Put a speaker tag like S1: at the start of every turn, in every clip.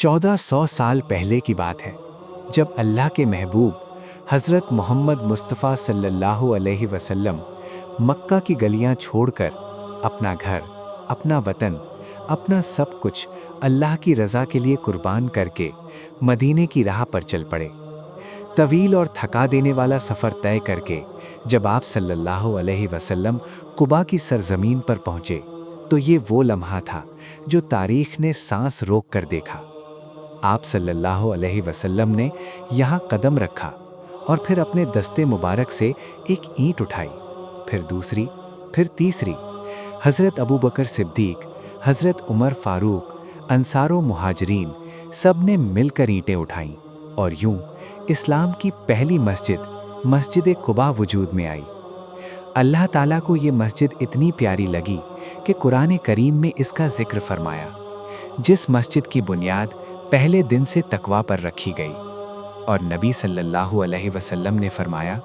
S1: 1400 साल पहले की बात है, जब अल्लाह के महबूब हज़रत मोहम्मद मुस्तफ़ा सल्लल्लाहु अलैहि वसल्लम मक्का की गलियां छोड़कर अपना घर, अपना वतन, अपना सब कुछ अल्लाह की रज़ा के लिए कुर्बान करके मदीने की राह पर चल पड़े। तवील और थका देने वाला सफ़र तय करके जब आप सल्लल्लाहु अलैहि वसल्लम कुबा की सरजमीन पर पहुँचे, तो ये वो लम्हा था जो तारीख़ ने सांस रोक कर देखा। आप सल्लल्लाहु अलैहि वसल्लम ने यहाँ कदम रखा और फिर अपने दस्ते मुबारक से एक ईंट उठाई, फिर दूसरी, फिर तीसरी। हज़रत अबू बकर सिद्दीक, हज़रत उमर फ़ारूक, अंसारो मुहाजिरीन सब ने मिलकर ईंटें उठाईं और यूं इस्लाम की पहली मस्जिद मस्जिद कुबा वजूद में आई। अल्लाह ताला को ये मस्जिद इतनी प्यारी लगी कि कुरान करीम में इसका जिक्र फरमाया, जिस मस्जिद की बुनियाद पहले दिन से तकवा पर रखी गई। और नबी सल्लल्लाहु अलैहि वसल्लम ने फरमाया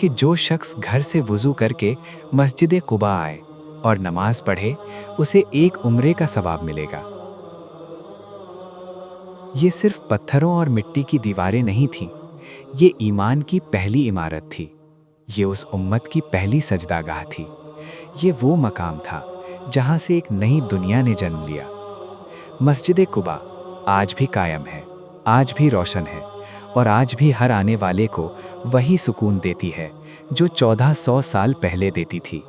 S1: कि जो शख्स घर से वज़ू करके मस्जिद कुबा आए और नमाज पढ़े, उसे एक उम्रे का सवाब मिलेगा। ये सिर्फ पत्थरों और मिट्टी की दीवारें नहीं थीं, ये ईमान की पहली इमारत थी। ये उस उम्मत की पहली सजदागाह थी। ये वो मकाम था जहाँ से एक नई दुनिया ने जन्म लिया। मस्जिद कुबा आज भी कायम है, आज भी रोशन है और आज भी हर आने वाले को वही सुकून देती है जो 1400 साल पहले देती थी।